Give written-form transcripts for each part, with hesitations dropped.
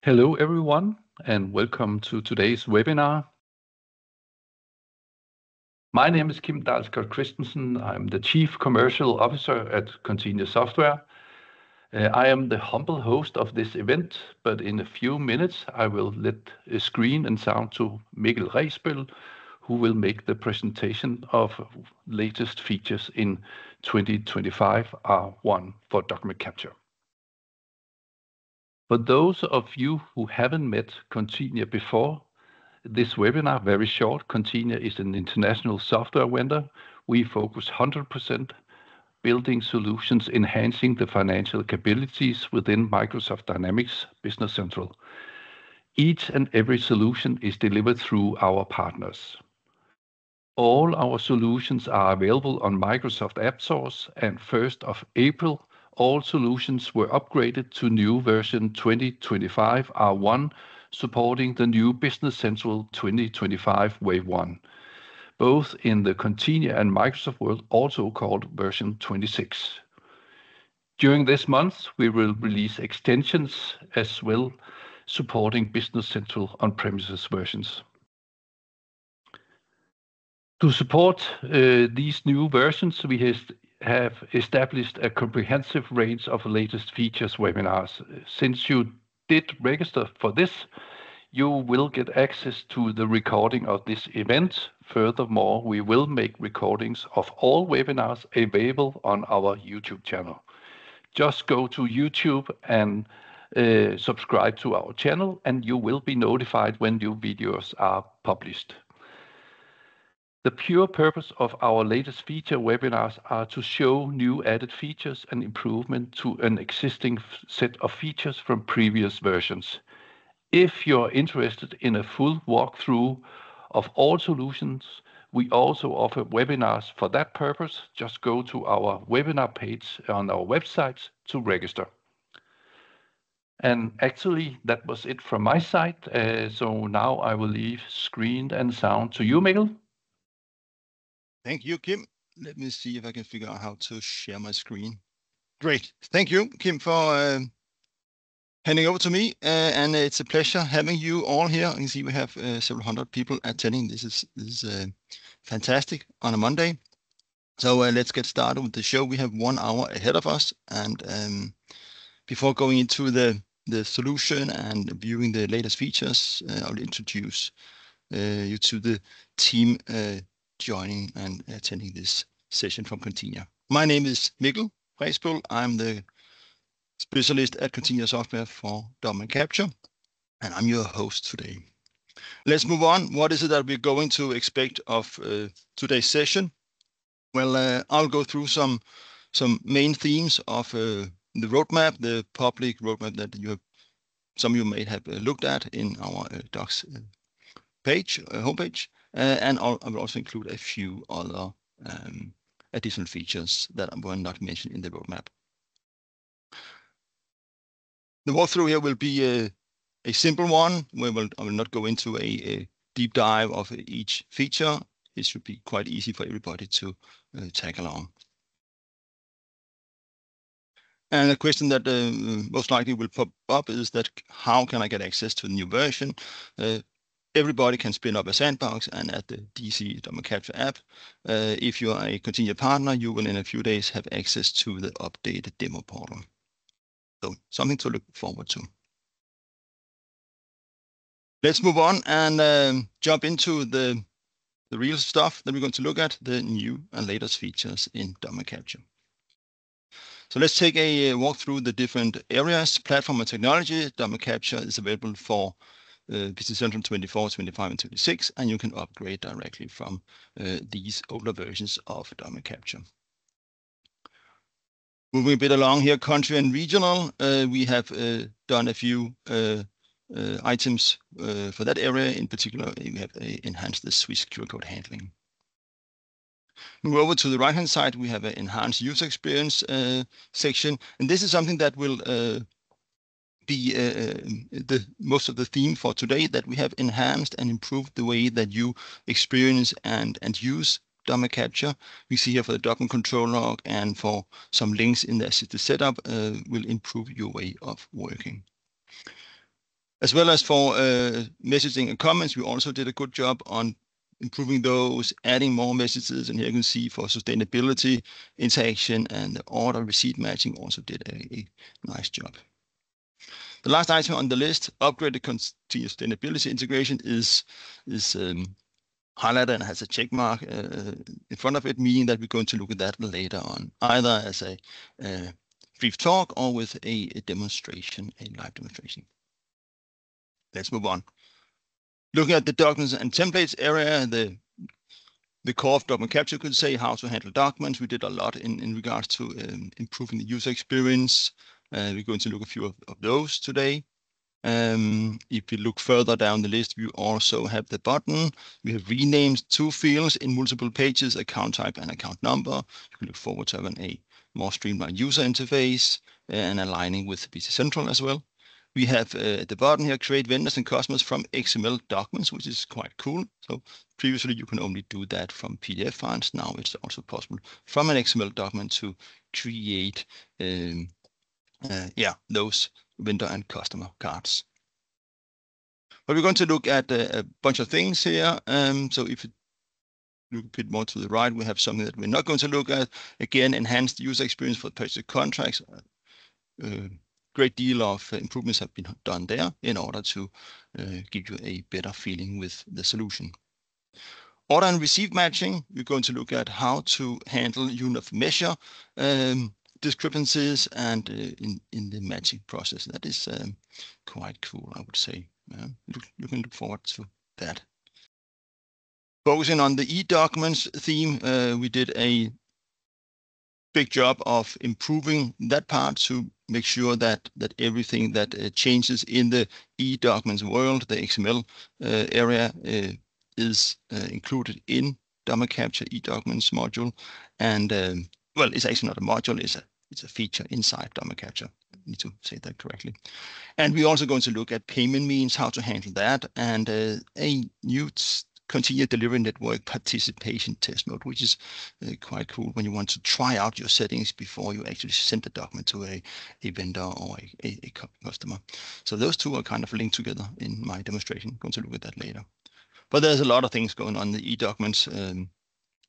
Hello, everyone, and welcome to today's webinar. My name is Kim Dalsgaard Christensen. I'm the Chief Commercial Officer at Continia Software. I am the humble host of this event, but in a few minutes I will let screen and sound to Mikkel Reisbøl, who will make the presentation of latest features in 2025 R1 for document capture. For those of you who haven't met Continia before, this webinar, very short. Continia is an international software vendor. We focus 100% building solutions enhancing the financial capabilities within Microsoft Dynamics Business Central. Each and every solution is delivered through our partners. All our solutions are available on Microsoft AppSource, and 1st of April, all solutions were upgraded to new version 2025 R1, supporting the new Business Central 2025 Wave 1, both in the Continia and Microsoft world, also called version 26. During this month, we will release extensions as well, supporting Business Central on-premises versions. To support these new versions, we have established a comprehensive range of latest features webinars. Since you did register for this, you will get access to the recording of this event. Furthermore, we will make recordings of all webinars available on our YouTube channel. Just go to YouTube and subscribe to our channel, and you will be notified when new videos are published. The pure purpose of our latest feature webinars are to show new added features and improvement to an existing set of features from previous versions. If you're interested in a full walkthrough of all solutions, we also offer webinars for that purpose. Just go to our webinar page on our website to register. And actually, that was it from my side. So now I will leave screen and sound to you, Mikkel. Thank you, Kim. Let me see if I can figure out how to share my screen. Great. Thank you, Kim, for handing over to me. And it's a pleasure having you all here. You can see we have several hundred people attending. This is fantastic on a Monday. So let's get started with the show. We have 1 hour ahead of us. And before going into the solution and viewing the latest features, I'll introduce you to the team joining and attending this session from Continia. My name is Mikkel Reisbøl. I'm the specialist at Continia Software for document capture, and I'm your host today. Let's move on. What is it that we're going to expect of today's session? Well, I'll go through some main themes of the roadmap, the public roadmap that some of you may have looked at in our docs page, homepage. And I will also include a few other additional features that were not mentioned in the roadmap. The walkthrough here will be a simple one. I will not go into a deep dive of each feature. It should be quite easy for everybody to tag along. And the question that most likely will pop up is that how can I get access to the new version? Everybody can spin up a sandbox and add the DC document capture app. If you are a Continia partner, you will in a few days have access to the updated demo portal. So something to look forward to. Let's move on and jump into the real stuff that we're going to look at, the new and latest features in document capture. So let's take a walk through the different areas. Platform and technology. Document capture is available for Business Central 24, 25, and 26, and you can upgrade directly from these older versions of document capture. Moving a bit along here, country and regional, we have done a few items for that area. In particular, we have enhanced the Swiss QR code handling. Move over to the right-hand side, we have an enhanced user experience section, and this is something that will be most of the theme for today, that we have enhanced and improved the way that you experience and use document capture. We see here for the document controller and for some links in the assisted setup will improve your way of working. As well as for messaging and comments, we also did a good job on improving those, adding more messages, and here you can see for sustainability, interaction, and order receipt matching also did a nice job. The last item on the list, upgraded continuous sustainability integration, is highlighted and has a check mark in front of it, meaning that we're going to look at that later on, either as a brief talk or with a demonstration, a live demonstration. Let's move on. Looking at the documents and templates area, the core of document capture could say how to handle documents. We did a lot in regards to improving the user experience. We're going to look at a few of those today. If you look further down the list, we also have the button. We have renamed 2 fields in multiple pages, account type and account number. You can look forward to having a more streamlined user interface and aligning with BC Central as well. We have at the bottom here, create vendors and customers from XML documents, which is quite cool. So previously you can only do that from PDF files. Now it's also possible from an XML document to create those vendor and customer cards. But we're going to look at a bunch of things here. So if you look a bit more to the right, we have something that we're not going to look at. Again, enhanced user experience for purchase contracts. Great deal of improvements have been done there in order to give you a better feeling with the solution. Order and receipt matching, we're going to look at how to handle unit of measure discrepancies and in the matching process. That is quite cool, I would say. You can look forward to that. Focusing on the e-documents theme, we did a big job of improving that part to make sure that everything that changes in the e-documents world, the XML area, is included in document capture e-documents module. And well, it's actually not a module; it's a feature inside document capture. I need to say that correctly. And we're also going to look at payment means, how to handle that, and a new continued delivery network participation test mode, which is quite cool when you want to try out your settings before you actually send the document to a vendor or a customer. So those two are kind of linked together in my demonstration. I'm going to look at that later. But there's a lot of things going on in the e-documents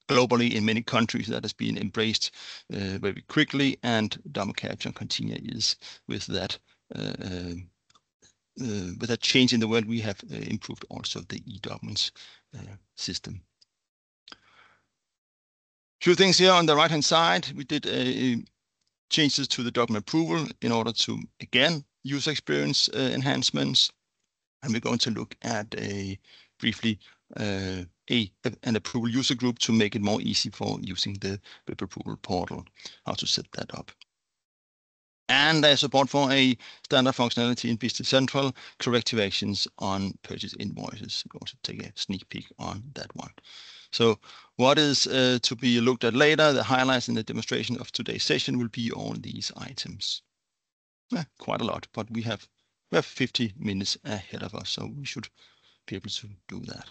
globally in many countries that has been embraced very quickly, and document capture continues with that. With that change in the world, we have improved also the e-documents system. Few things here on the right hand side. We did changes to the document approval in order to, again, user experience enhancements. And we're going to look at briefly an approval user group to make it more easy for using the web approval portal, how to set that up. And there's support for a standard functionality in Business Central, corrective actions on purchase invoices. We'll also take a sneak peek on that one. So what is to be looked at later, the highlights in the demonstration of today's session will be all these items. Quite a lot, but we have 50 minutes ahead of us, so we should be able to do that.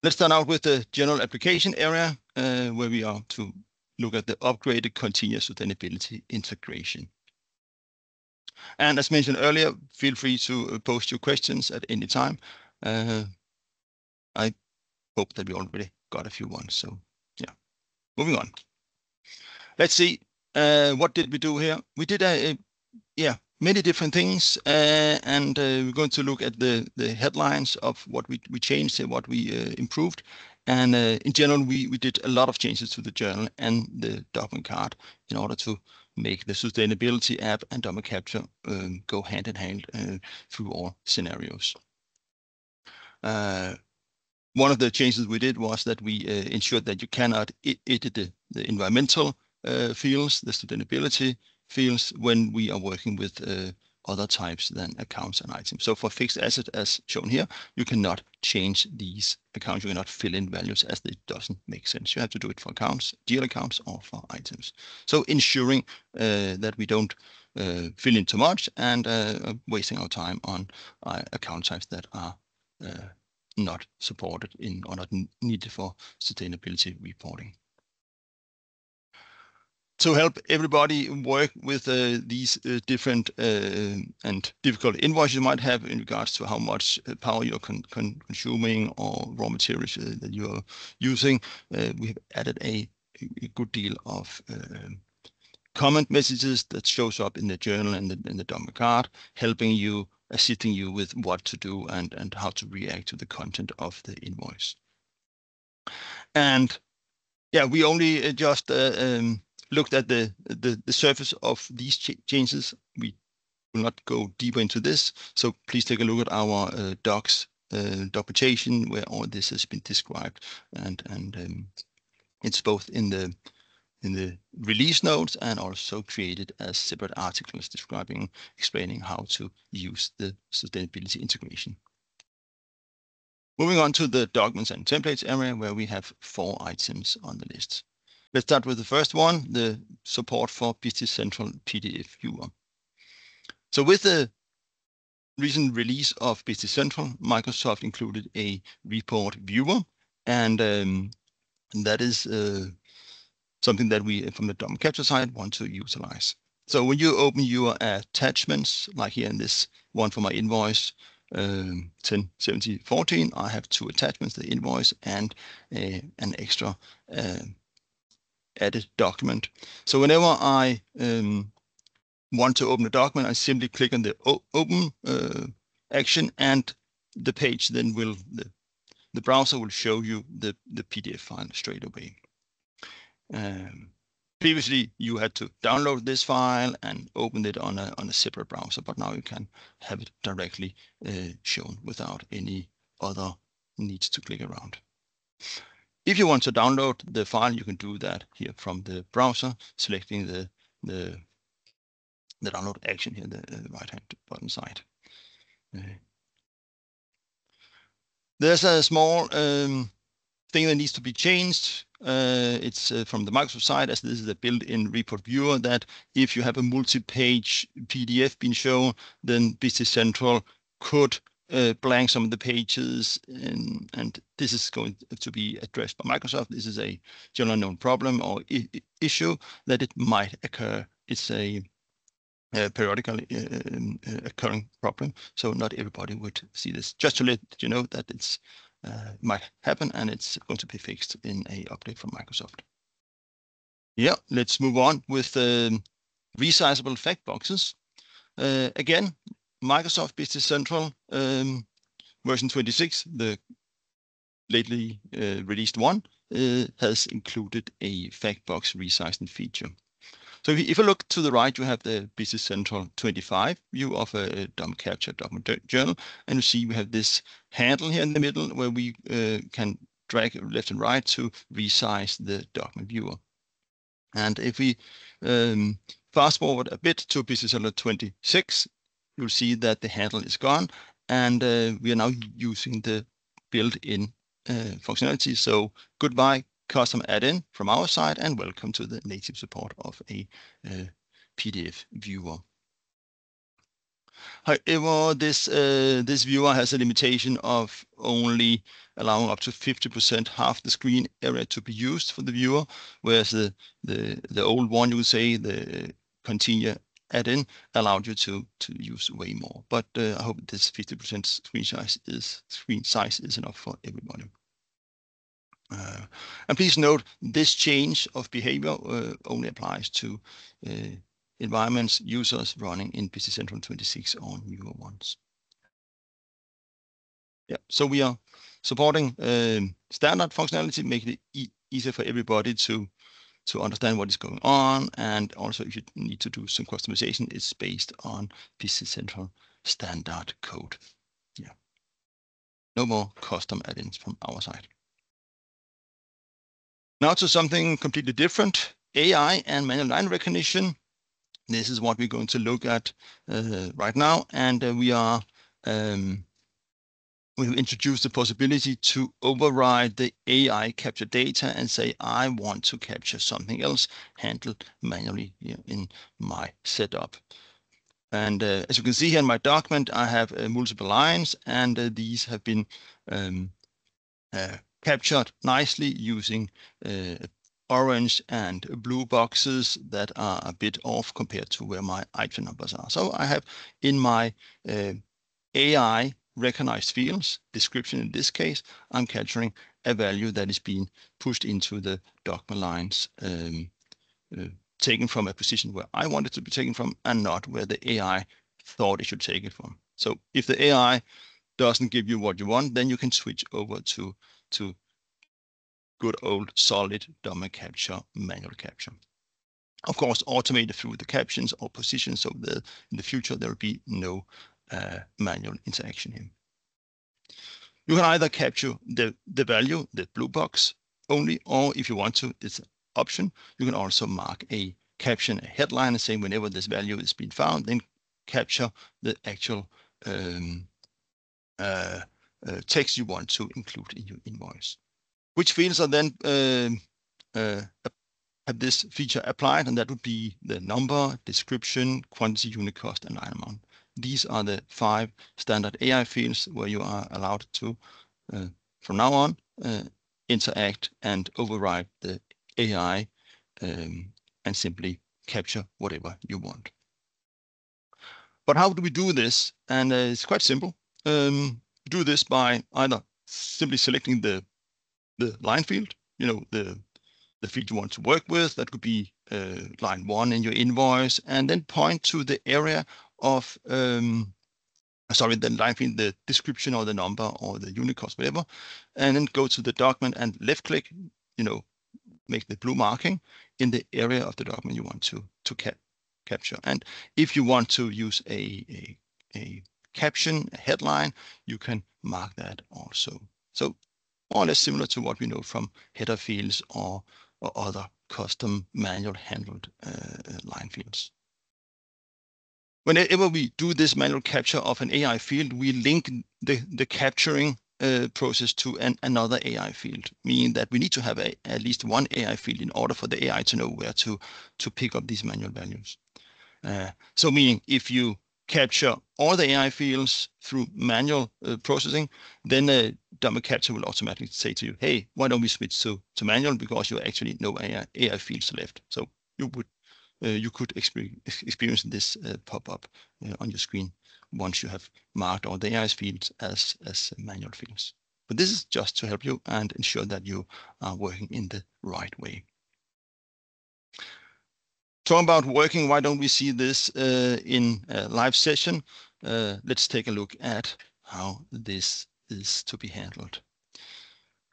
Let's start out with the general application area, where we are to look at the upgraded continuous sustainability integration. And as mentioned earlier, feel free to post your questions at any time. I hope that we already got a few ones. So yeah, moving on. Let's see, what did we do here? We did many different things, and we're going to look at the headlines of what we changed and what we improved. And in general, we did a lot of changes to the journal and the document card in order to make the sustainability app and document capture go hand in hand through all scenarios. One of the changes we did was that we ensured that you cannot edit the environmental fields, the sustainability fields, when we are working with other types than accounts and items. So for fixed asset, as shown here, you cannot change these accounts. You cannot fill in values, as it doesn't make sense. You have to do it for accounts, GL accounts, or for items. So ensuring that we don't fill in too much and wasting our time on account types that are not supported in or not needed for sustainability reporting. to help everybody work with these different and difficult invoices you might have in regards to how much power you're consuming or raw materials that you're using, we have added a good deal of comment messages that shows up in the journal and in the document card, helping you, assisting you with what to do and how to react to the content of the invoice. And yeah, we only just looked at the surface of these changes. We will not go deeper into this, so please take a look at our docs documentation where all this has been described, and it's both in the release notes and also created as separate articles explaining how to use the sustainability integration. Moving on to the documents and templates area, where we have 4 items on the list. Let's start with the first one, the support for Business Central PDF Viewer. So with the recent release of Business Central, Microsoft included a report viewer, and that is something that we, from the document capture side, want to utilize. So when you open your attachments, like here in this one for my invoice, 107014, I have 2 attachments, the invoice and an extra added document. So whenever I want to open a document, I simply click on the open action, and the page then will, the browser will show you the PDF file straight away. Previously, you had to download this file and open it on a separate browser, but now you can have it directly shown without any other needs to click around. If you want to download the file, you can do that here from the browser, selecting the download action here, the right-hand bottom side. There's a small thing that needs to be changed. It's from the Microsoft side, as this is a built-in report viewer, that if you have a multi-page PDF being shown, then Business Central could blank some of the pages, and this is going to be addressed by Microsoft. This is a generally known problem or issue that it might occur. It's a periodically occurring problem, so not everybody would see this. Just to let you know that it's might happen, and it's going to be fixed in a update from Microsoft. Yeah, let's move on with resizable fact boxes. Again, Microsoft Business Central version 26, the lately released one, has included a fact box resizing feature. So if you look to the right, you have the Business Central 25 view of a document capture document journal, and you see we have this handle here in the middle where we can drag left and right to resize the document viewer. And if we fast forward a bit to Business Central 26, you'll see that the handle is gone, and we are now using the built-in functionality. So goodbye custom add-in from our side, and welcome to the native support of a PDF viewer. However, this viewer has a limitation of only allowing up to 50%, half the screen area, to be used for the viewer, whereas the old one, you would say, the Continue add-in, allowed you to use way more. But I hope this 50% screen size is enough for everybody. And please note, this change of behavior only applies to environments, users running in Business Central 26 or newer ones. Yeah, so we are supporting standard functionality, making it easier for everybody to understand what is going on. And also, if you need to do some customization, it's based on Business Central standard code. Yeah, no more custom add-ins from our side. Now to something completely different, AI and manual line recognition. This is what we're going to look at right now, and we've introduced the possibility to override the AI capture data and say, I want to capture something else handled manually here in my setup. And as you can see here in my document, I have multiple lines, and these have been captured nicely using orange and blue boxes that are a bit off compared to where my item numbers are. So I have in my AI recognized fields, description in this case, I'm capturing a value that is being pushed into the dogma lines, taken from a position where I want it to be taken from and not where the AI thought it should take it from. So if the AI doesn't give you what you want, then you can switch over to good old solid dogma capture, manual capture. Of course, automated through the captions or positions, so in the future there will be no manual interaction here. You can either capture the value, the blue box only, or if you want to, it's an option. You can also mark a caption, a headline, and say whenever this value is being found, then capture the actual text you want to include in your invoice. Which fields are then have this feature applied, and that would be the number, description, quantity, unit cost, and line amount. These are the 5 standard AI fields where you are allowed to, from now on, interact and override the AI and simply capture whatever you want. But how do we do this? And it's quite simple. Do this by either simply selecting the line field, the field you want to work with. That could be line 1 in your invoice, and then point to the area of the line field, the description or the number or the unit cost, whatever, and then go to the document and left click, make the blue marking in the area of the document you want to capture. And if you want to use a caption, a headline, you can mark that also. So more or less similar to what we know from header fields or other custom manual handled line fields. Whenever we do this manual capture of an AI field, we link the capturing process to another AI field, meaning that we need to have at least one AI field in order for the AI to know where to pick up these manual values. So meaning if you capture all the AI fields through manual processing, then the dogma capture will automatically say to you, hey, why don't we switch to manual, because you actually no AI fields left. So you could experience this pop up on your screen once you have marked all the AI fields as manual fields. But this is just to help you and ensure that you are working in the right way. Talking about working, why don't we see this in a live session? Let's take a look at how this is to be handled.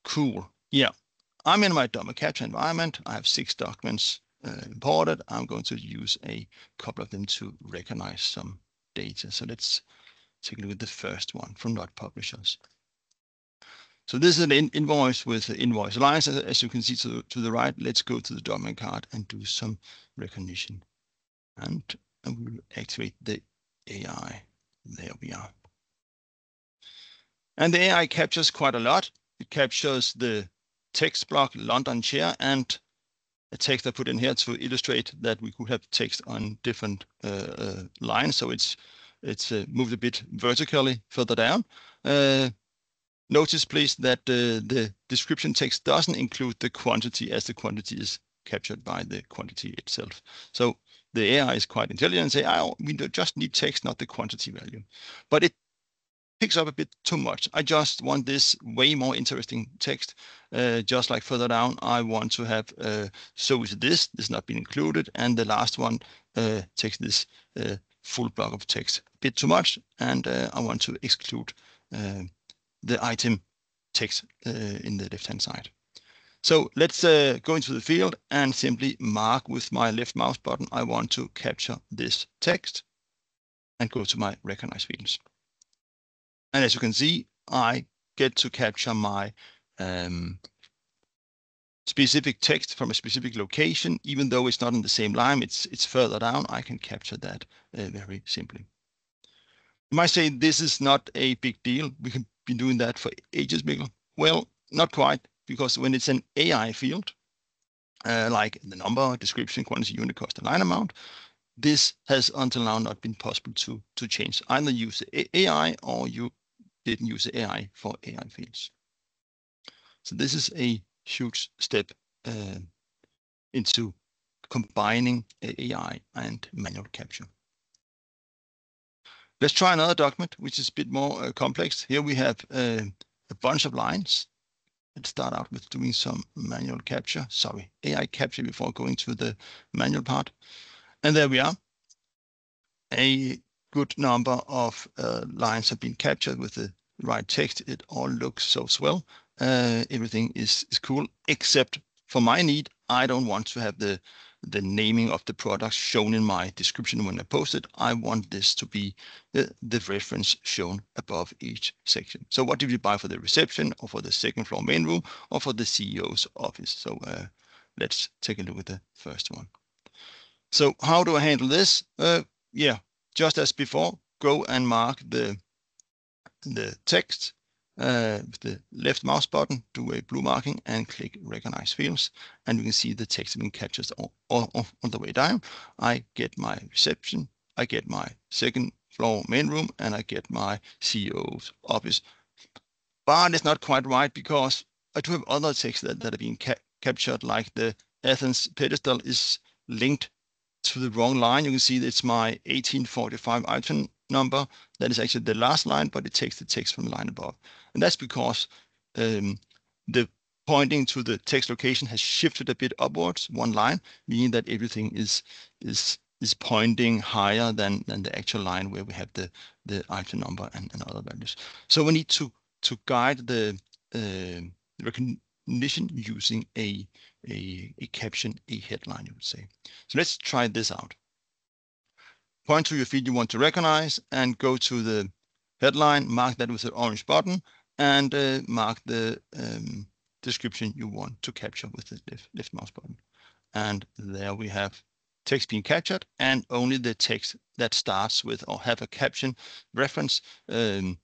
Cool. Yeah, I'm in my dogma capture environment. I have 6 documents imported. I'm going to use a couple of them to recognize some data. So let's take a look at the first one from Not Publishers. So this is an invoice with invoice lines, as you can see to the right. Let's go to the document card and do some recognition. And I will activate the AI. There we are. And the AI captures quite a lot. It captures the text block London chair and a text I put in here to illustrate that we could have text on different lines. So it's moved a bit vertically further down. Notice, please, that the description text doesn't include the quantity, as the quantity is captured by the quantity itself. So the AI is quite intelligent and say, oh, we just need text, not the quantity value. But it picks up a bit too much. I just want this way more interesting text. Just like further down, I want to have, so is this not been included. And the last one takes this full block of text a bit too much. And I want to exclude the item text in the left-hand side. So let's go into the field and simply mark with my left mouse button. I want to capture this text and go to my recognize fields. And as you can see, I get to capture my specific text from a specific location, even though it's not in the same line, it's further down. I can capture that very simply. You might say this is not a big deal. We can be doing that for ages, Mikkel. Well, not quite, because when it's an AI field, like the number, description, quantity, unit cost, and line amount, this has until now not been possible to change. Either use the AI or you didn't use the AI for AI fields. So this is a huge step into combining AI and manual capture. Let's try another document, which is a bit more complex. Here we have a bunch of lines. Let's start out with doing some manual capture. Sorry, AI capture before going to the manual part. And there we are. A good number of lines have been captured with the right text. It all looks so swell. Everything is cool, except for my need, I don't want to have the naming of the products shown in my description when I post it. I want this to be the reference shown above each section. So what did you buy for the reception, or for the second floor main room, or for the CEO's office? So let's take a look at the first one. So how do I handle this? Yeah, just as before, go and mark the text with the left mouse button, do a blue marking and click recognize fields, and you can see the text being captured on the way down. I get my reception, I get my second floor main room, and I get my CEO's office. But it's not quite right, because I do have other text that are being captured, like the Athens pedestal is linked to the wrong line. You can see that it's my 1845 item number. That is actually the last line, but it takes the text from the line above. And that's because the pointing to the text location has shifted a bit upwards, one line, meaning that everything is pointing higher than the actual line where we have the item number and other values. So we need to guide the recognition using a caption, a headline, you would say. So let's try this out. Point to your field you want to recognize and go to the headline, mark that with the orange button, and mark the description you want to capture with the left mouse button. And there we have text being captured, and only the text that starts with or have a caption reference in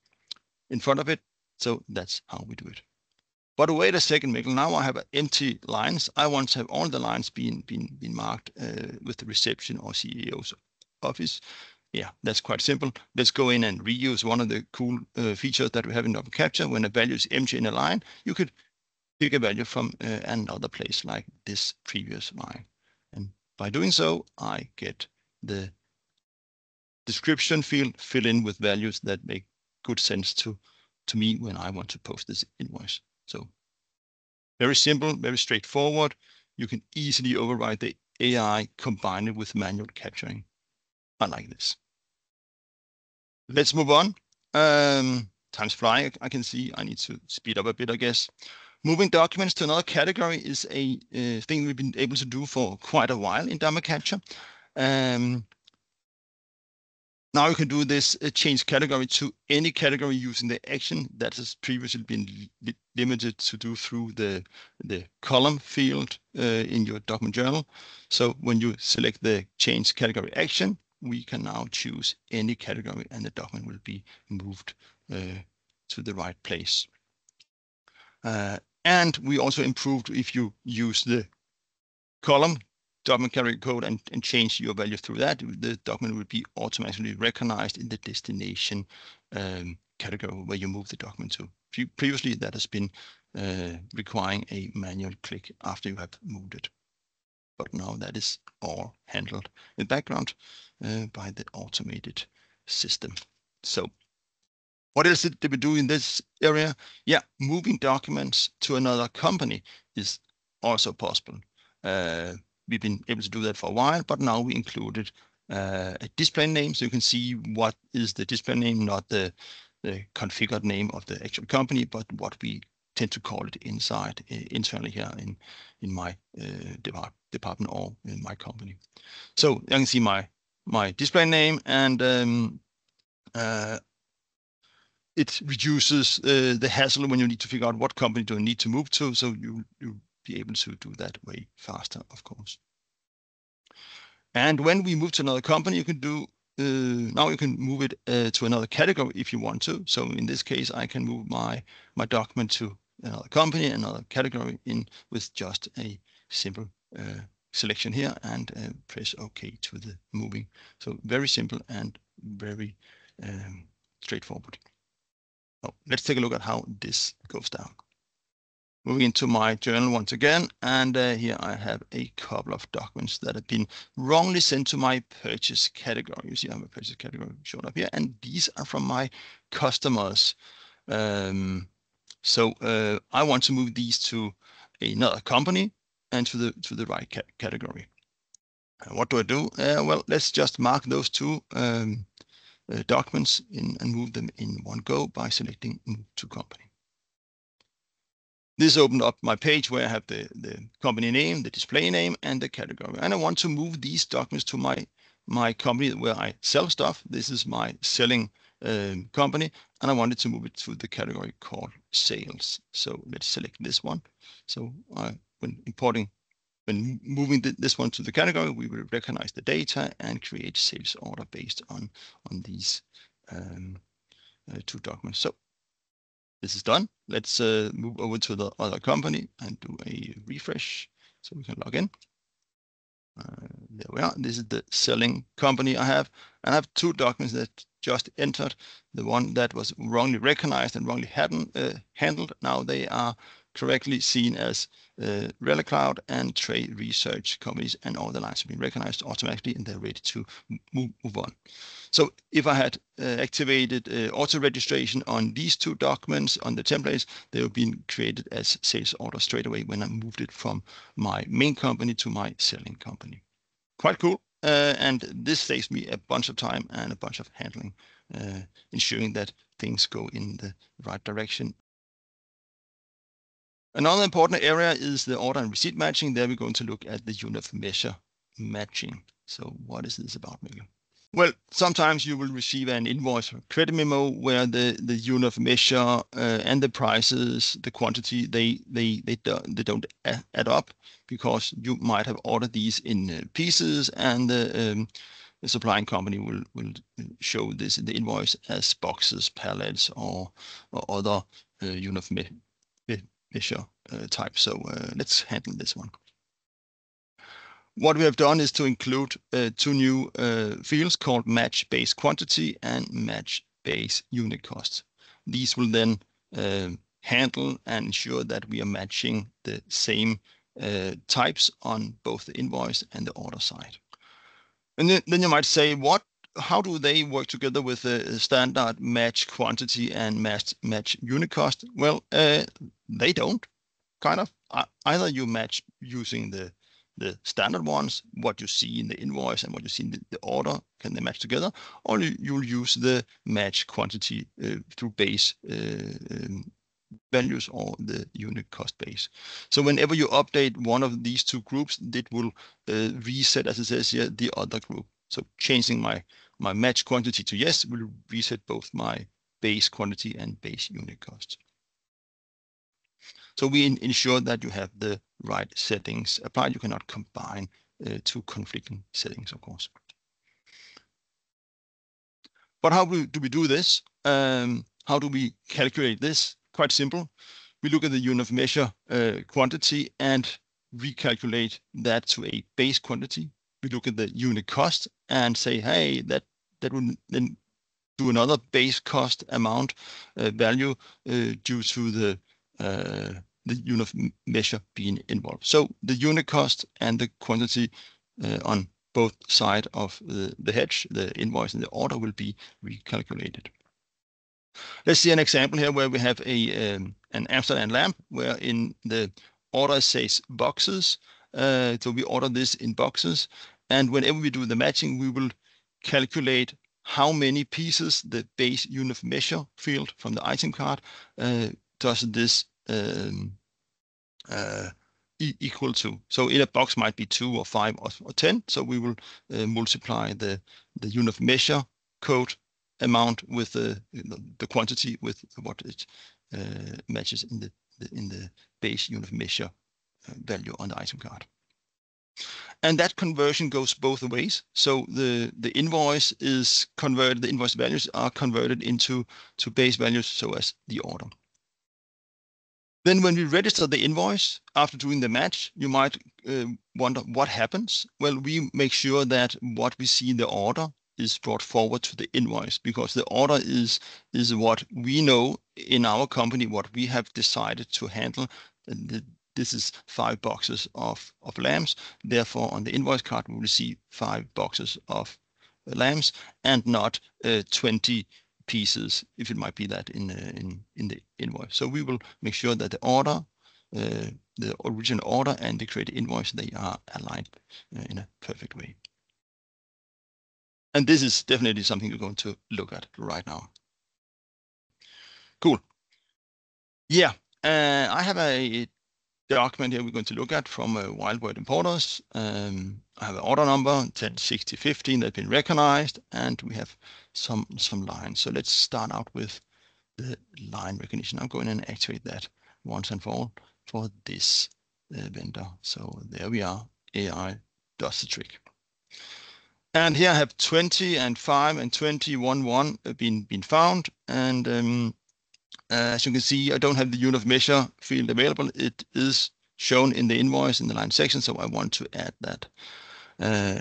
front of it. So that's how we do it. But wait a second, Mikkel, now I have empty lines. I want to have all the lines being marked with the reception or CEO's office. Yeah, that's quite simple. Let's go in and reuse one of the cool features that we have in Document Capture. When a value is empty in a line, you could pick a value from another place, like this previous line. And by doing so, I get the description field fill in with values that make good sense to me when I want to post this invoice. So very simple, very straightforward. You can easily override the AI, combine it with manual capturing. I like this. Let's move on. Time's flying. I can see I need to speed up a bit, I guess. Moving documents to another category is a thing we've been able to do for quite a while in Document Capture. Now you can do this change category to any category using the action that has previously been limited to do through the column field in your document journal. So when you select the change category action, we can now choose any category and the document will be moved to the right place. And we also improved if you use the column document category code and change your value through that, the document will be automatically recognized in the destination category where you move the document to. Previously, that has been requiring a manual click after you have moved it. But now that is all handled in the background by the automated system. So what else did we do in this area? Yeah, moving documents to another company is also possible. We've been able to do that for a while, but now we included a display name, so you can see what is the display name, not the configured name of the actual company, but what we tend to call it inside internally here in my department or in my company. So you can see my display name, and it reduces the hassle when you need to figure out what company do I need to move to. So you be able to do that way faster, of course. And when we move to another company, you can do now you can move it to another category if you want to. So in this case, I can move my document to another company, another category in with just a simple selection here and press OK to the moving. So very simple and very straightforward. Now, let's take a look at how this goes down. Moving into my journal once again, and here I have a couple of documents that have been wrongly sent to my purchase category. You see I have a purchase category shown up here, and these are from my customers. So I want to move these to another company and to the right category. What do I do? Well, let's just mark those two documents and move them in one go by selecting Move to Company. This opened up my page where I have the company name, the display name, and the category. And I want to move these documents to my company where I sell stuff. This is my selling company, and I wanted to move it to the category called sales. So let's select this one. So when moving this one to the category, we will recognize the data and create sales order based on these two documents. So this is done. Let's move over to the other company and do a refresh so we can log in. There we are. This is the selling company I have. And I have two documents that just entered. The one that was wrongly recognized and wrongly handled. Now they are correctly seen as Relic Cloud and Trade Research companies, and all the lines have been recognized automatically and they're ready to move on. So if I had activated auto registration on these two documents on the templates, they would be created as sales orders straight away when I moved it from my main company to my selling company. Quite cool. And this saves me a bunch of time and a bunch of handling, ensuring that things go in the right direction. Another important area is the order and receipt matching. There we're going to look at the unit of measure matching. So what is this about, Mikkel? Well, sometimes you will receive an invoice or credit memo where the unit of measure and the prices, the quantity, they don't add up because you might have ordered these in pieces, and the supplying company will show this in the invoice as boxes, pallets, or other unit of measure type. So let's handle this one. What we have done is to include two new fields called match base quantity and match base unit cost. These will then handle and ensure that we are matching the same types on both the invoice and the order side. And then you might say, how do they work together with the standard match quantity and match unit cost? Well, they don't, kind of. Either you match using the standard ones, what you see in the invoice and what you see in the order, can they match together? Or you'll use the match quantity through base values or the unit cost base. So whenever you update one of these two groups, it will reset, as it says here, the other group. So changing my match quantity to yes will reset both my base quantity and base unit cost. So we ensure that you have the right settings applied. You cannot combine two conflicting settings, of course. But how do we do this? How do we calculate this? Quite simple. We look at the unit of measure quantity and recalculate that to a base quantity. We look at the unit cost and say, hey, that would then do another base cost amount value due to the unit of measure being involved. So the unit cost and the quantity on both sides of the hedge, the invoice and the order, will be recalculated. Let's see an example here where we have an Amsterdam lamp, where in the order says boxes. So we order this in boxes, and whenever we do the matching, we will calculate how many pieces the base unit of measure field from the item card does this equal to. So in a box might be 2 or 5 or 10. So we will multiply the unit of measure code amount with the quantity with what it matches in the base unit of measure value on the item card. And that conversion goes both ways. So the invoice is converted, the invoice values are converted into base values, so as the order. Then when we register the invoice after doing the match, you might wonder what happens. Well, we make sure that what we see in the order is brought forward to the invoice, because the order is what we know in our company, what we have decided to handle This is 5 boxes of lamps. Therefore, on the invoice card, we will see 5 boxes of lamps and not 20 pieces, if it might be that in the invoice. So we will make sure that the order, the original order and the created invoice, they are aligned in a perfect way. And this is definitely something you're going to look at right now. Cool. Yeah, I have a document here we're going to look at from Wildword Importers. I have an order number 106015 that's been recognized, and we have some lines. So let's start out with the line recognition. I'm going to activate that once and for all for this vendor. So there we are. AI does the trick. And here I have 20 and 5 and 21 been found. And as you can see, I don't have the unit of measure field available. It is shown in the invoice in the line section, so I want to add that.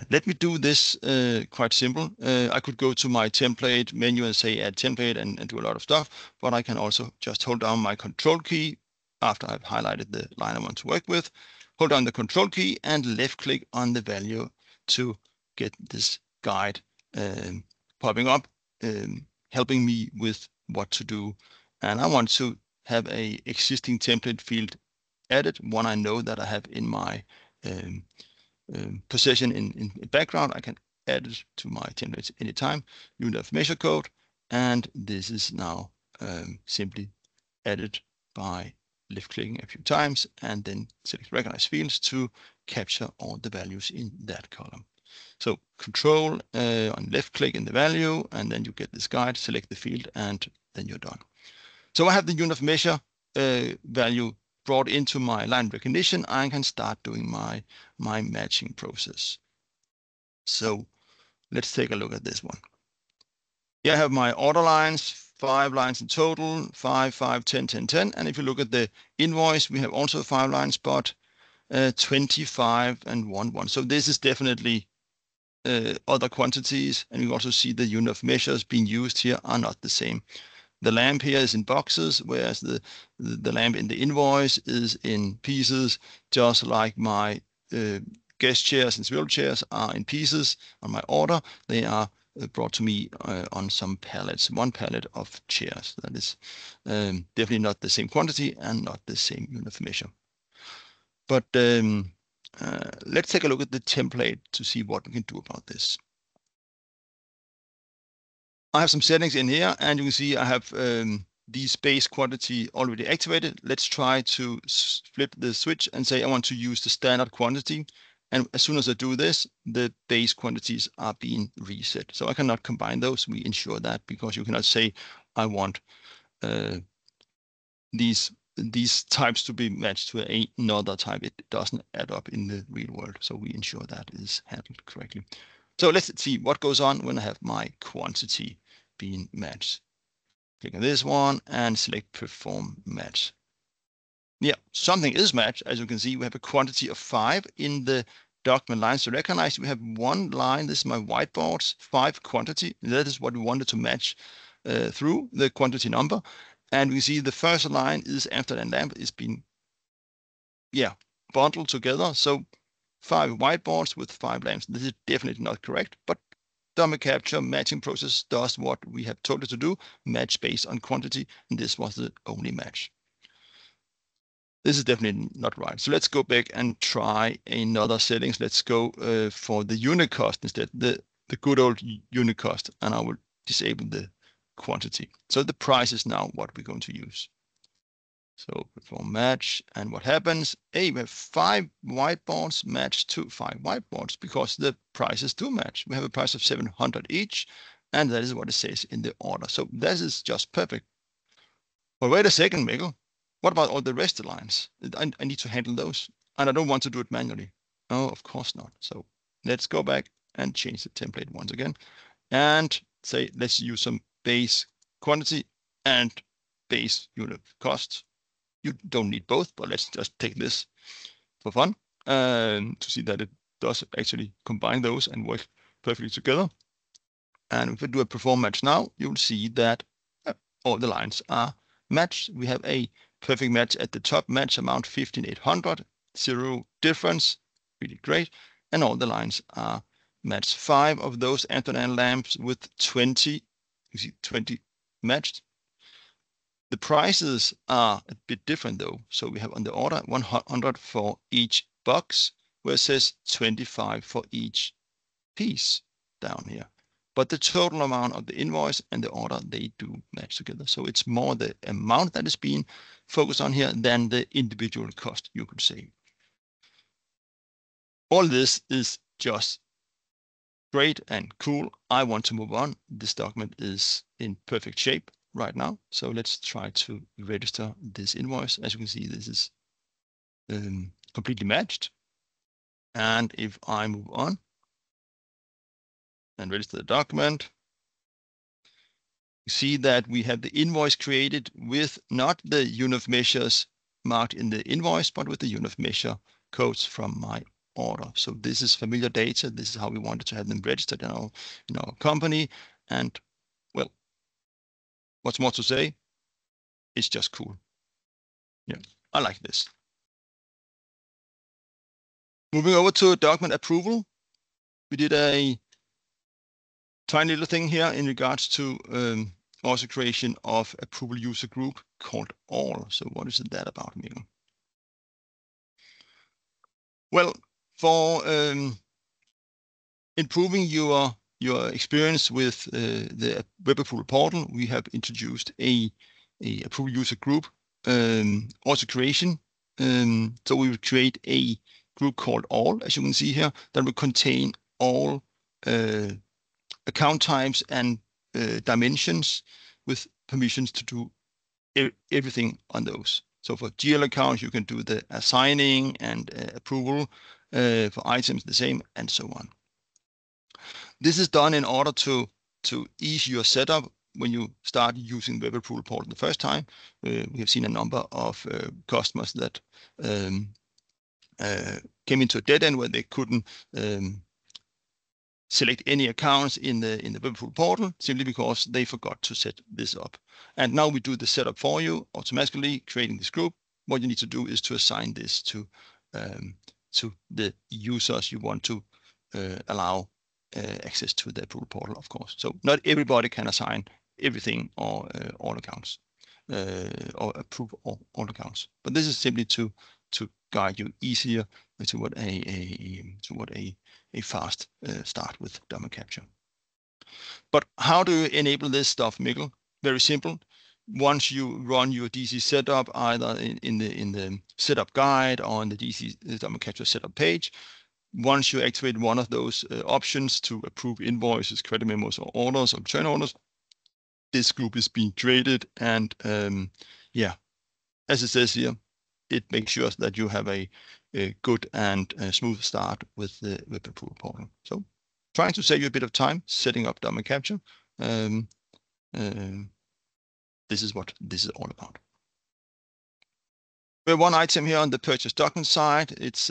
Let me do this quite simple. I could go to my template menu and say add template and do a lot of stuff, but I can also just hold down my control key after I've highlighted the line I want to work with, hold down the control key and left click on the value to get this guide popping up, helping me with what to do. And I want to have a existing template field added, one I know that I have in my possession in background. I can add it to my templates anytime. Unit of measure code, and this is now simply added by left clicking a few times and then select recognize fields to capture all the values in that column. So control on left click in the value, and then you get this guide, select the field, and then you're done. So I have the unit of measure value brought into my line recognition. I can start doing my matching process. So let's take a look at this one. Here I have my order lines, 5 lines in total, 5, 5, 10, 10, 10. And if you look at the invoice, we have also 5 lines, but 25 and 1, 1. So this is definitely other quantities. And you also see the unit of measures being used here are not the same. The lamp here is in boxes, whereas the lamp in the invoice is in pieces, just like my guest chairs and swivel chairs are in pieces on my order. They are brought to me on some pallets, 1 pallet of chairs. That is definitely not the same quantity and not the same unit of measure. But let's take a look at the template to see what we can do about this. I have some settings in here, and you can see I have these base quantity already activated. Let's try to flip the switch and say I want to use the standard quantity. And as soon as I do this, the base quantities are being reset. So I cannot combine those. We ensure that because you cannot say I want these types to be matched to another type. It doesn't add up in the real world. So we ensure that is handled correctly. So let's see what goes on when I have my quantity being matched. Click on this one and select perform match. Yeah, something is matched. As you can see, we have a quantity of 5 in the document lines to recognize. We have 1 line. This is my whiteboards, 5 quantity. That is what we wanted to match through the quantity number. And we see the first line is after the lamp is being, bundled together. So 5 whiteboards with 5 lamps. This is definitely not correct, but dummy capture matching process does what we have told it to do, match based on quantity, and this was the only match. This is definitely not right. So let's go back and try another settings. Let's go for the unit cost instead, the good old unit cost, and I will disable the quantity. So the price is now what we're going to use. So perform match, and what happens? We have 5 whiteboards matched to 5 whiteboards because the prices do match. We have a price of 700 each, and that is what it says in the order. So this is just perfect. But wait a second, Mikkel. What about all the rest of the lines? I need to handle those, and I don't want to do it manually. Oh, of course not. So let's go back and change the template once again, and say let's use some base quantity and base unit cost. You don't need both, but let's just take this for fun to see that it does actually combine those and work perfectly together. And if we do a perform match now, you'll see that all the lines are matched. We have a perfect match at the top, match amount 15,800, 0 difference, really great. And all the lines are matched. 5 of those Antonine lamps with 20, you see 20 matched. The prices are a bit different though. So we have on the order 100 for each box, where it says 25 for each piece down here. But the total amount of the invoice and the order, they do match together. So it's more the amount that is being focused on here than the individual cost, you could say. All this is just great and cool. I want to move on. This document is in perfect shape right now. So let's try to register this invoice. As you can see, this is completely matched. And if I move on and register the document, you see that we have the invoice created with not the unit of measures marked in the invoice, but with the unit of measure codes from my order. So this is familiar data. This is how we wanted to have them registered in our company. And well, what's more to say? It's just cool. Yeah, I like this. Moving over to document approval, we did a tiny little thing here in regards to also creation of approval user group called all. So what is that about, Mikkel? Well, for improving your experience with the web approval portal, we have introduced a approval user group also creation. So we will create a group called all, as you can see here, that will contain all account types and dimensions with permissions to do everything on those. So for GL accounts, you can do the assigning and approval. For items, the same, and so on. This is done in order to ease your setup when you start using Web Approval Portal the first time. We have seen a number of customers that came into a dead end where they couldn't select any accounts in the Web Approval Portal simply because they forgot to set this up. And now we do the setup for you automatically, creating this group. What you need to do is to assign this to the users you want to allow access to the approval portal, of course. So not everybody can assign everything or all accounts or approve all accounts. But this is simply to guide you easier toward a fast start with document capture. But how do you enable this stuff, Mikkel? Very simple. Once you run your DC setup, either in the setup guide or on the DC document capture setup page, once you activate one of those options to approve invoices, credit memos, or orders, or return orders, this group is being created. And yeah, as it says here, it makes sure that you have a good and smooth start with the Web Approval Portal. So trying to save you a bit of time setting up document capture. This is what this is all about. We have one item here on the purchase document side. It's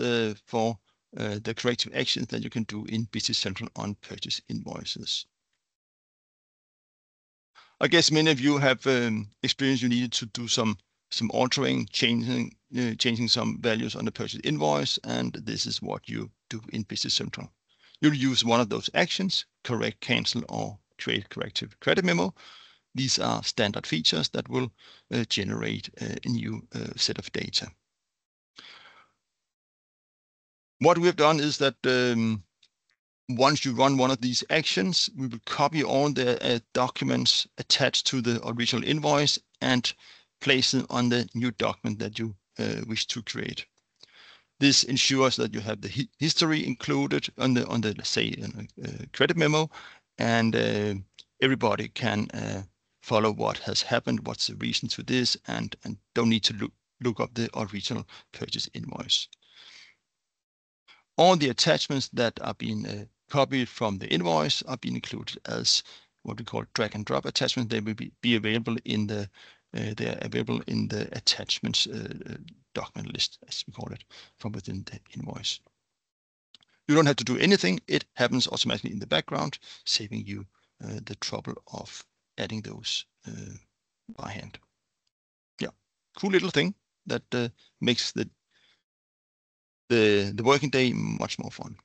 for the corrective actions that you can do in Business Central on purchase invoices. I guess many of you have experienced you needed to do some altering, changing some values on the purchase invoice, and this is what you do in Business Central. You'll use one of those actions, correct, cancel, or create corrective credit memo. These are standard features that will generate a new set of data. What we have done is that once you run one of these actions, we will copy all the documents attached to the original invoice and place them on the new document that you wish to create. This ensures that you have the history included on the let's say credit memo, and everybody can follow what has happened, what's the reason to this, and don't need to look up the original purchase invoice. All the attachments that are being copied from the invoice are being included as what we call drag and drop attachments. They will be available in the they are available in the attachments document list, as we call it, from within the invoice. You don't have to do anything. It happens automatically in the background, saving you the trouble of adding those by hand. Yeah, cool little thing that makes the working day much more fun.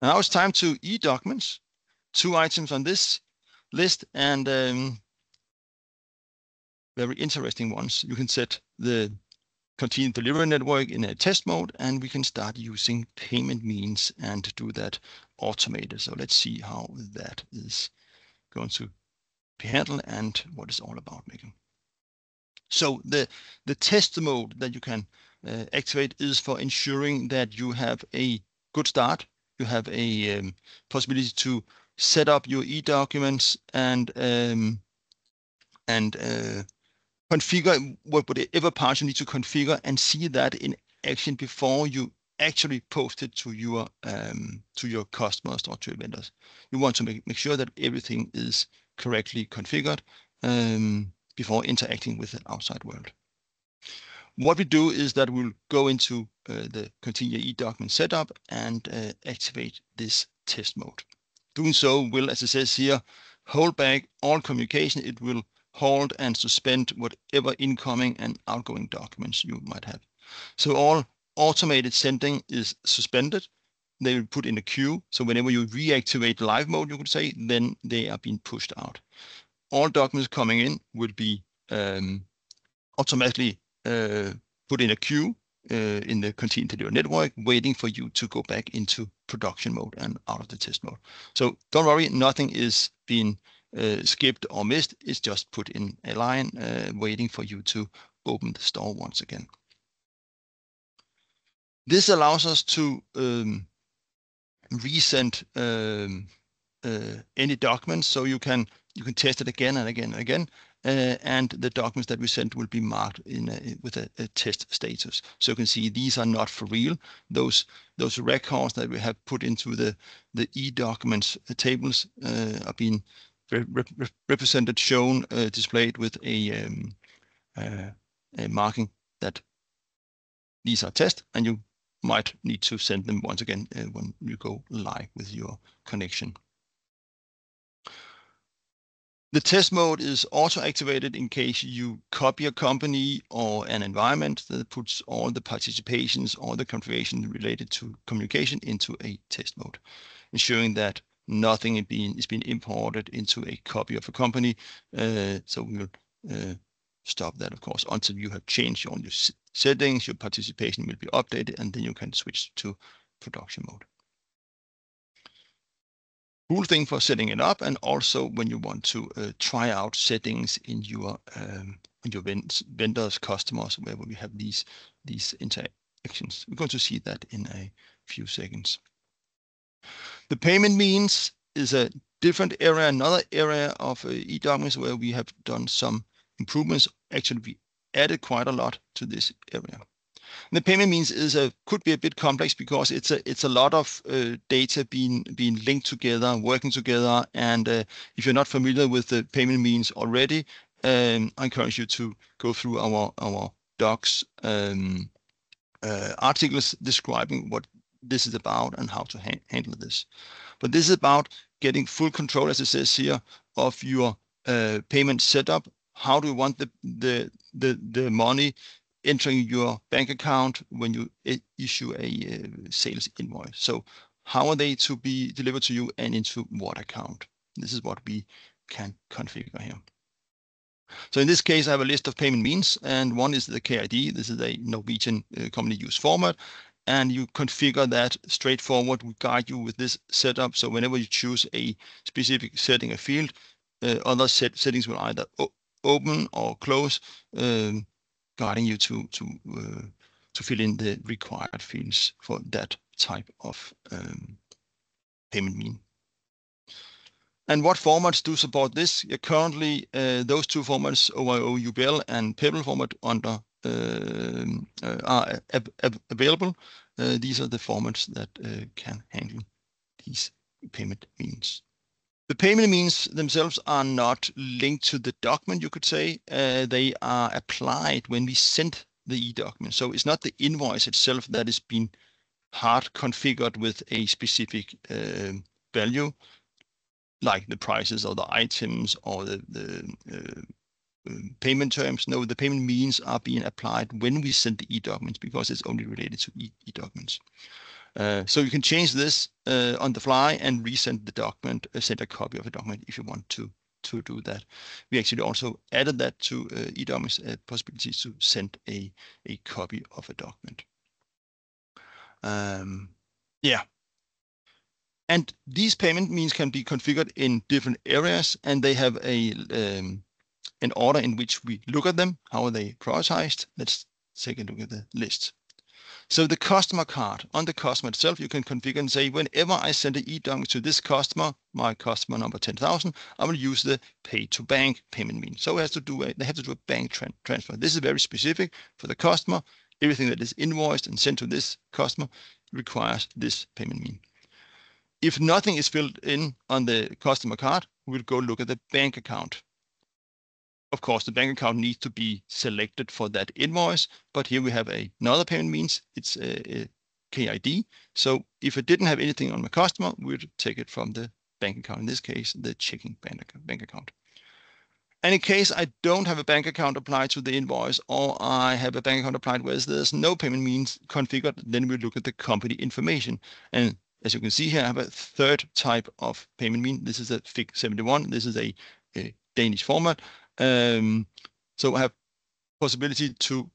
Now it's time to e-documents. 2 items on this list, and very interesting ones. You can set the continued delivery network in a test mode, and we can start using payment means and do that automated. So let's see how that is going to be handled and what it's all about, Mikkel. So the test mode that you can activate is for ensuring that you have a good start. You have a possibility to set up your e-documents and configure whatever parts you need to configure and see that in action before you actually post it to your customers or to your vendors. You want to make sure that everything is correctly configured before interacting with the outside world. What we do is that we'll go into the Continue e-document setup and activate this test mode. Doing so will, as it says here, hold back all communication. It will hold and suspend whatever incoming and outgoing documents you might have. So all automated sending is suspended. They will put in a queue. So whenever you reactivate live mode, you could say, then they are being pushed out. All documents coming in will be automatically put in a queue in the Continue Delivery network, waiting for you to go back into production mode and out of the test mode. So don't worry, nothing is being skipped or missed. It's just put in a line waiting for you to open the store once again. This allows us to resend any documents, so you can test it again and again and again, and the documents that we send will be marked with a test status. So you can see these are not for real. Those records that we have put into the e-documents tables are being represented, shown, displayed with a marking that these are test, and you might need to send them once again when you go live with your connection. The test mode is also activated in case you copy a company or an environment that puts all the participations, all the configuration related to communication into a test mode, ensuring that nothing is being imported into a copy of a company. So we will stop that, of course, until you have changed all your settings. Your participation will be updated, and then you can switch to production mode. Cool thing for setting it up, and also when you want to try out settings in your vendors, customers, where we have these interactions. We're going to see that in a few seconds. The payment means is a different area, another area of e-documents where we have done some improvements. Actually, we added quite a lot to this area. And the payment means could be a bit complex because it's a lot of data being linked together, working together. And if you're not familiar with the payment means already, I encourage you to go through our docs articles describing what this is about and how to handle this. But this is about getting full control, as it says here, of your payment setup. How do you want the money entering your bank account when you issue a sales invoice? So how are they to be delivered to you and into what account? This is what we can configure here. So in this case, I have a list of payment means, and one is the KID. This is a Norwegian commonly used format, and you configure that straightforward. We guide you with this setup. So whenever you choose a specific setting, a field, other settings will either open or close, guiding you to fill in the required fields for that type of payment mean. And what formats do support this? Currently, those two formats, OIO UBL and Pebble format, are available. These are the formats that can handle these payment means. The payment means themselves are not linked to the document, you could say. They are applied when we send the e-document. So it's not the invoice itself that is being hard configured with a specific value. like the prices or the items or the payment terms. No, the payment means are being applied when we send the e-documents because it's only related to e-documents. So you can change this on the fly and resend the document, send a copy of a document if you want to do that. We actually also added that to e-documents, possibilities to send a copy of a document. Yeah. And these payment means can be configured in different areas, and they have an order in which we look at them. How are they prioritized? Let's take a look at the list. So the customer card, on the customer itself, you can configure and say, whenever I send an e-document to this customer, my customer number 10,000, I will use the pay to bank payment means. So they have to do a bank transfer. This is very specific for the customer. Everything that is invoiced and sent to this customer requires this payment mean. If nothing is filled in on the customer card, we'll go look at the bank account. Of course, the bank account needs to be selected for that invoice, but here we have another payment means. It's a KID. So if it didn't have anything on my customer, we'd take it from the bank account. In this case, the checking bank account. And in case I don't have a bank account applied to the invoice, or I have a bank account applied where there's no payment means configured, then we look at the company information. And as you can see here, I have a third type of payment mean. This is a FIG71. This is a Danish format. So I have possibility to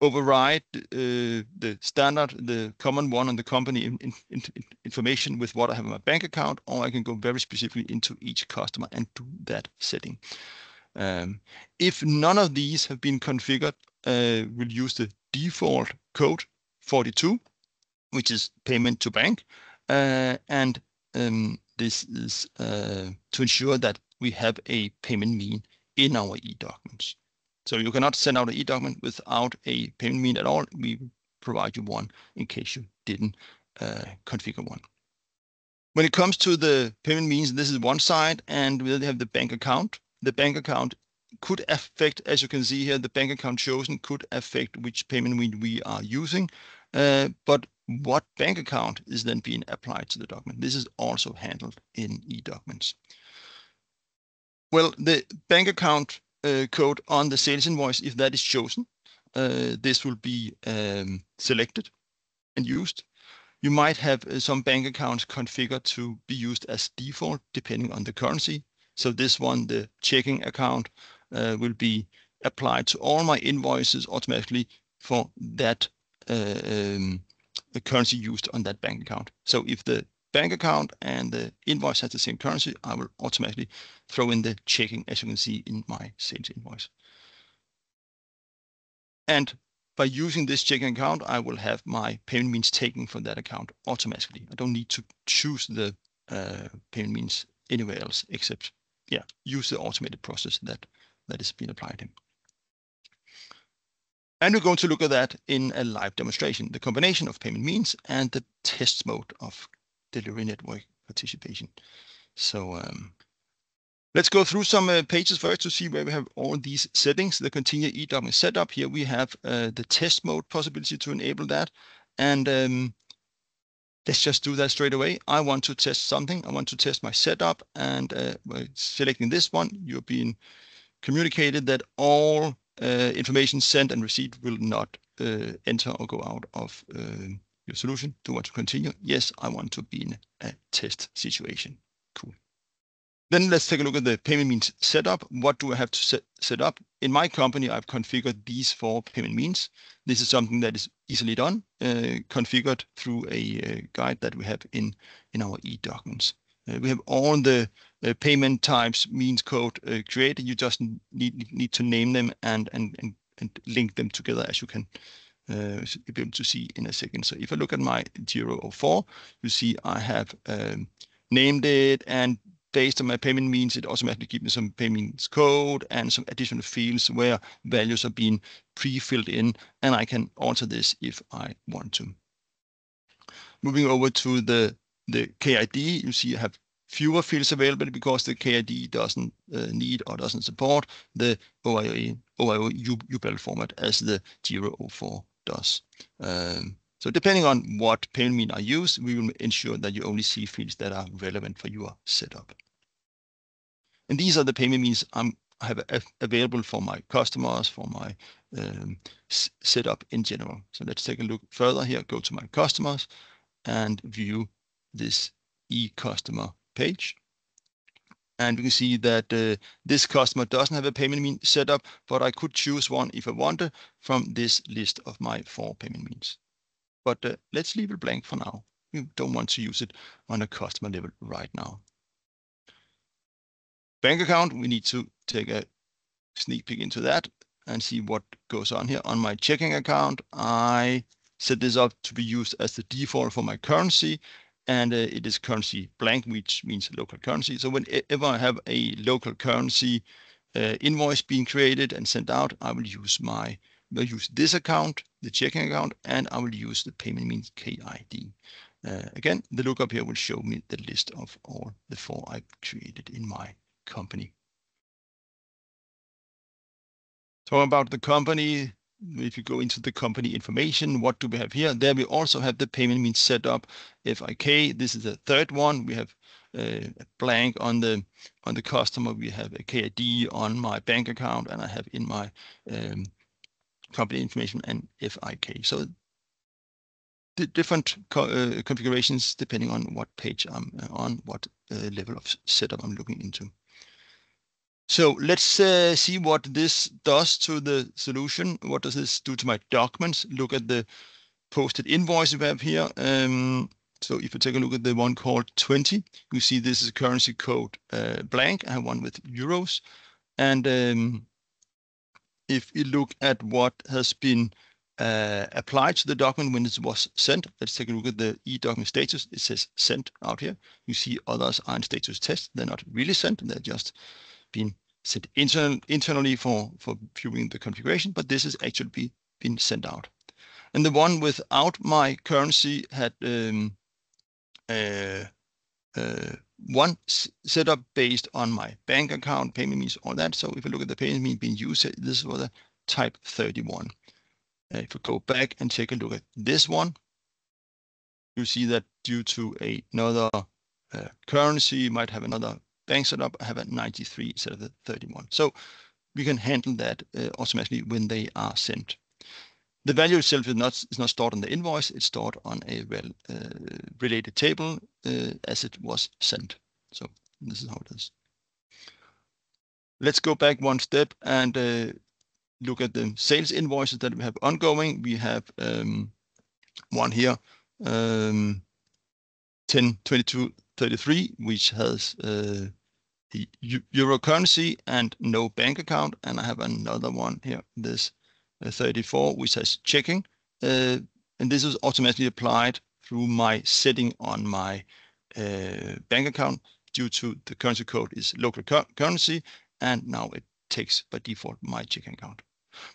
override the standard, the common one on the company information with what I have in my bank account, or I can go very specifically into each customer and do that setting. If none of these have been configured, we'll use the default code 42, which is payment to bank, and this is to ensure that we have a payment mean in our e-documents. So you cannot send out an e-document without a payment mean at all. We provide you one in case you didn't configure one. When it comes to the payment means, this is one side, and we have the bank account. The bank account could affect, as you can see here, the bank account chosen could affect which payment mean we are using. But what bank account is then being applied to the document? This is also handled in e-documents. Well, the bank account code on the sales invoice, if that is chosen, this will be selected and used. You might have some bank accounts configured to be used as default depending on the currency. So this one, the checking account, will be applied to all my invoices automatically for that the currency used on that bank account. So if the bank account and the invoice has the same currency, I will automatically throw in the checking, as you can see in my sales invoice. And by using this checking account, I will have my payment means taken from that account automatically. I don't need to choose the payment means anywhere else except, use the automated process that is being applied in. And we're going to look at that in a live demonstration, the combination of payment means and the test mode of delivery network participation. So let's go through some pages first to see where we have all these settings. The Continue e-document setup. Here we have the test mode possibility to enable that. And let's just do that straight away. I want to test something. I want to test my setup, and by selecting this one, you're being communicated that all information sent and received will not enter or go out of your solution. Do you want to continue? Yes, I want to be in a test situation. Cool. Then let's take a look at the payment means setup. What do I have to set up? In my company, I've configured these 4 payment means. This is something that is easily done, configured through a guide that we have in our e-documents. We have all the payment types, means code created. You just need to name them and link them together, as you can be able to see in a second. So if I look at my 004, you see I have named it, and based on my payment means, it automatically gives me some payments code and some additional fields where values are being pre-filled in, and I can alter this if I want to. Moving over to the KID, you see I have fewer fields available because the KID doesn't need or doesn't support the OIO UBEL format as the 004 does. So depending on what payment mean I use, we will ensure that you only see fields that are relevant for your setup. And these are the payment means I have available for my customers, for my setup in general. So let's take a look further here, go to my customers and view this e-customer page. And we can see that this customer doesn't have a payment mean set up, but I could choose one if I wanted from this list of my 4 payment means. But let's leave it blank for now. We don't want to use it on a customer level right now. Bank account, we need to take a sneak peek into that and see what goes on here. On my checking account, I set this up to be used as the default for my currency, and it is currency blank, which means local currency. So whenever I have a local currency invoice being created and sent out, I will use this account, the checking account, and I will use the payment means KID. Again, the lookup here will show me the list of all the 4 I've created in my company. Talking about the company, if you go into the company information, what do we have here? There we also have the payment means set up. FIK, this is the 3rd one. We have a blank on the customer. We have a KID on my bank account, and I have in my company information and FIK. So the different configurations depending on what page I'm on, what level of setup I'm looking into. So let's see what this does to the solution. What does this do to my documents? Look at the posted invoice we have here. So if you take a look at the one called 20, you see this is currency code blank. I have one with euros. And if you look at what has been applied to the document when it was sent, let's take a look at the e-document status. It says sent out here. You see others are in status test. They're not really sent. They're just been set internally for viewing the configuration, but this has actually been sent out. And the one without my currency had one setup based on my bank account, payment means, all that. So if you look at the payment means being used, this was a type 31. If we go back and take a look at this one, you see that due to another currency, you might have another bank setup, I have a 93 instead of the 31. So we can handle that automatically when they are sent. The value itself is not stored on the invoice, it's stored on a related table as it was sent. So this is how it is. Let's go back one step and look at the sales invoices that we have ongoing. We have one here, 102233, which has the euro currency and no bank account, and I have another one here, this 34, which has checking, and this is automatically applied through my setting on my bank account due to the currency code is local currency, and now it takes by default my checking account.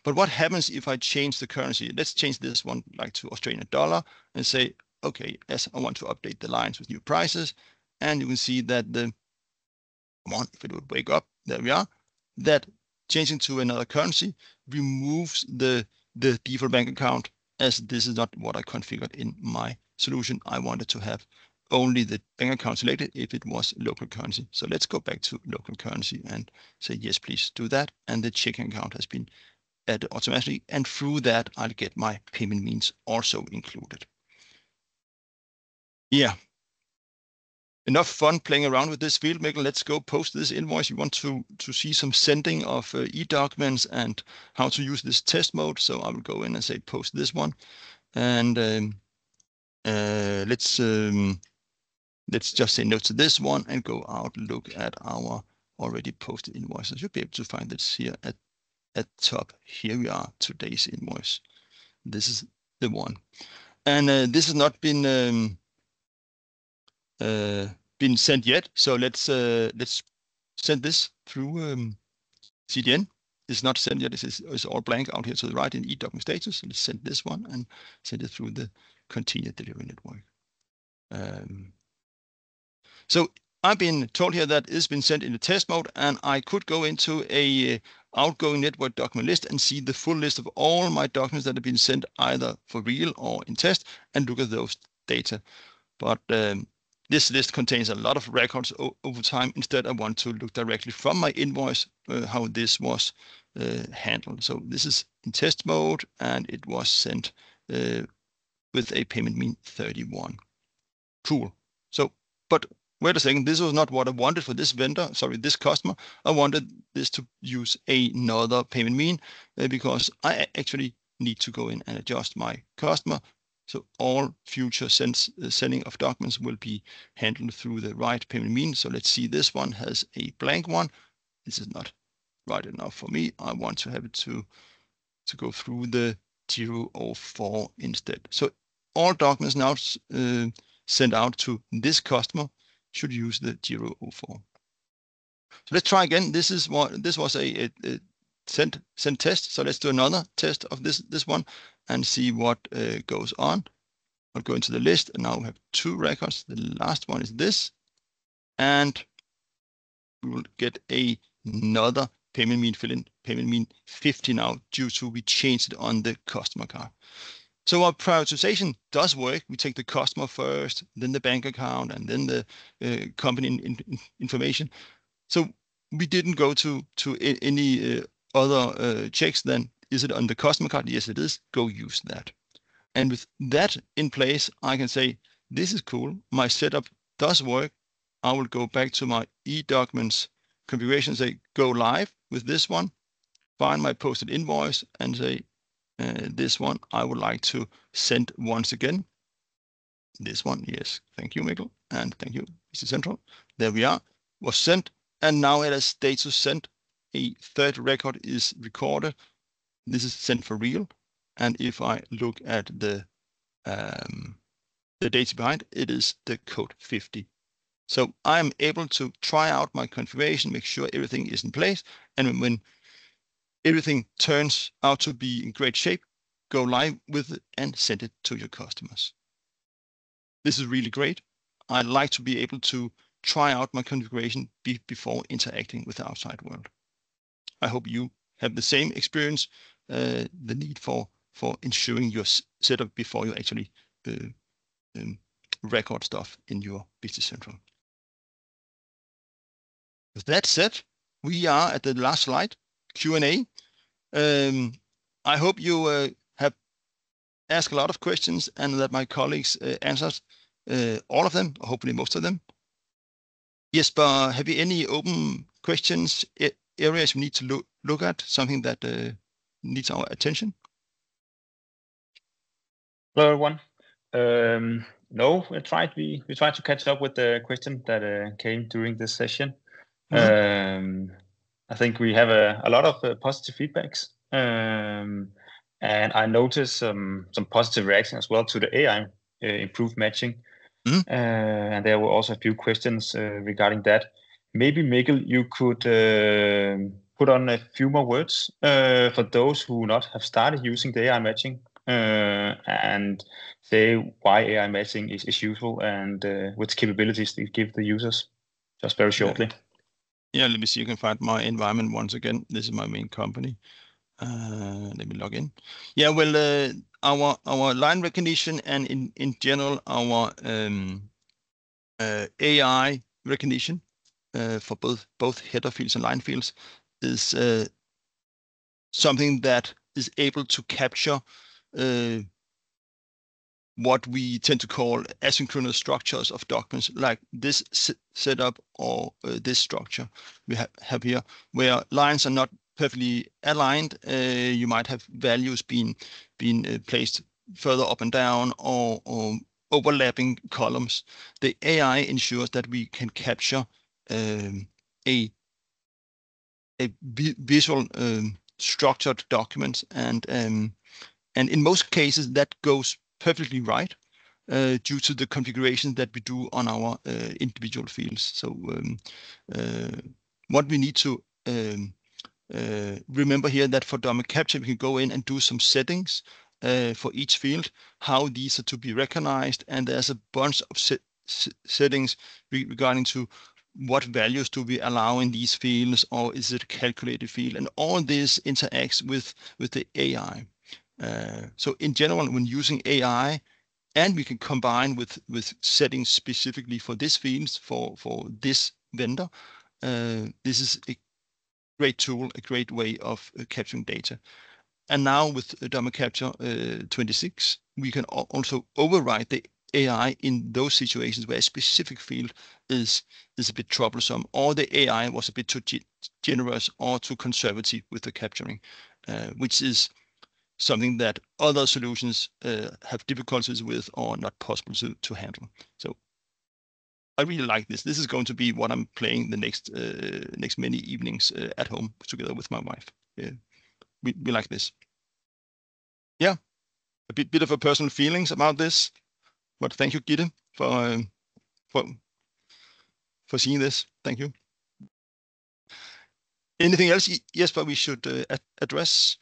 But what happens if I change the currency? Let's change this one like to Australian dollar and say, okay, yes, I want to update the lines with new prices, and you can see that the one, if it would wake up, there we are, that changing to another currency removes the default bank account, as this is not what I configured in my solution. I wanted to have only the bank account selected if it was local currency. So let's go back to local currency and say, yes, please do that. And the checking account has been added automatically. And through that, I'll get my payment means also included. Yeah. Enough fun playing around with this FieldMaker. Let's go post this invoice. You want to see some sending of e-documents and how to use this test mode. So I will go in and say post this one. And let's just say no to this one and go out, look at our already posted invoices. You'll be able to find this here at top. Here we are, today's invoice. This is the one. And this has not been sent yet. So let's send this through CDN. It's not sent yet. It's all blank out here to the right in e-document status. So let's send this one and send it through the continued delivery network. So I've been told here that it's been sent in the test mode, and I could go into outgoing network document list and see the full list of all my documents that have been sent either for real or in test and look at those data. But this list contains a lot of records over time. Instead, I want to look directly from my invoice how this was handled. So this is in test mode, and it was sent with a payment mean 31. Cool. So, but wait a second, this was not what I wanted for this vendor, sorry, this customer. I wanted this to use another payment mean because I actually need to go in and adjust my customer. So all future sending of documents will be handled through the right payment mean. So let's see, this one has a blank one. This is not right enough for me. I want to have it to go through the 004 instead. So all documents now sent out to this customer should use the 004. So let's try again. This was a send test. So let's do another test of this one and see what goes on. I'll go into the list, and now we have 2 records. The last one is this, and we will get another payment mean fill in, payment mean 50 now, due to we changed it on the customer card. So our prioritization does work. We take the customer first, then the bank account, and then the company information. So we didn't go to any other checks than, is it on the customer card? Yes, it is. Go use that. And with that in place, I can say, this is cool. My setup does work. I will go back to my eDocuments configuration, say go live with this one, find my posted invoice and say, this one I would like to send once again. This one, yes, thank you, Mikkel, and thank you, BC Central. There we are, was sent, and now it has status sent. A third record is recorded. This is sent for real, and if I look at the data behind, it is the code 50. So I'm able to try out my configuration, make sure everything is in place, and when everything turns out to be in great shape, go live with it and send it to your customers. This is really great. I like to be able to try out my configuration before interacting with the outside world. I hope you have the same experience, the need for ensuring your setup before you actually record stuff in your Business Central. With that said, we are at the last slide, Q&A. I hope you have asked a lot of questions and that my colleagues answered all of them, or hopefully most of them. Jesper, have you any open questions, areas we need to look at, something that needs our attention? Hello, everyone. No, we tried to catch up with the question that came during this session. Mm-hmm. I think we have a lot of positive feedbacks, and I noticed some positive reaction as well to the AI improved matching. Mm-hmm. And there were also a few questions regarding that. Maybe Mikkel, you could put on a few more words for those who not have started using the AI matching, and say why AI matching is useful and which capabilities they give the users, just very shortly. Yeah, let me see. You can find my environment once again. This is my main company. Let me log in. Yeah, well, our line recognition and in general our AI recognition for both header fields and line fields is something that is able to capture what we tend to call asynchronous structures of documents, like this setup or this structure we have here, where lines are not perfectly aligned. You might have values being placed further up and down or overlapping columns. The AI ensures that we can capture a visual structured document, and in most cases that goes perfectly right due to the configuration that we do on our individual fields. So what we need to remember here, that for document capture we can go in and do some settings for each field, how these are to be recognized, and there's a bunch of settings regarding to what values do we allow in these fields, or is it a calculated field? And all this interacts with the AI. So in general, when using AI, and we can combine with settings specifically for this fields for this vendor, this is a great tool, a great way of capturing data. And now with Domain Capture 26, we can also override the AI in those situations where a specific field is a bit troublesome, or the AI was a bit too generous or too conservative with the capturing, which is something that other solutions have difficulties with or not possible to handle. So I really like this. This is going to be what I'm playing the next many evenings at home together with my wife. We like this. Yeah, a bit of a personal feelings about this, but thank you, Gitte, for seeing this. Thank you. Anything else, Jesper, we should address?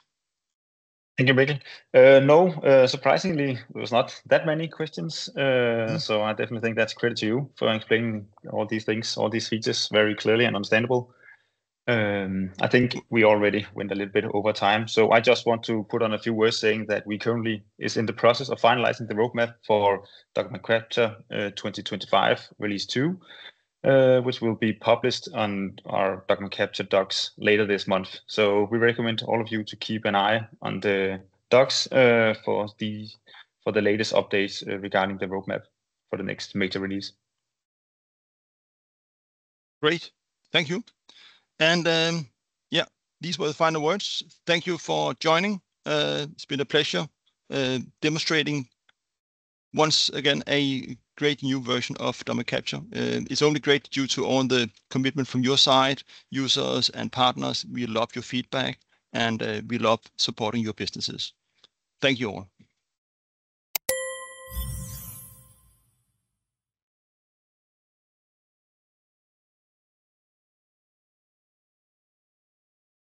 Thank you, Mikkel. No, surprisingly, there was not that many questions. So I definitely think that's credit to you for explaining all these things, all these features very clearly and understandable. I think we already went a little bit over time. So I just want to put on a few words saying that we currently is in the process of finalizing the roadmap for Document Capture 2025 Release 2. Which will be published on our Document Capture docs later this month. So we recommend all of you to keep an eye on the docs for the latest updates regarding the roadmap for the next major release. Great, thank you. And yeah, these were the final words. Thank you for joining. It's been a pleasure demonstrating once again a great new version of Domain Capture. It's only great due to all the commitment from your side, users and partners. We love your feedback, and we love supporting your businesses. Thank you all.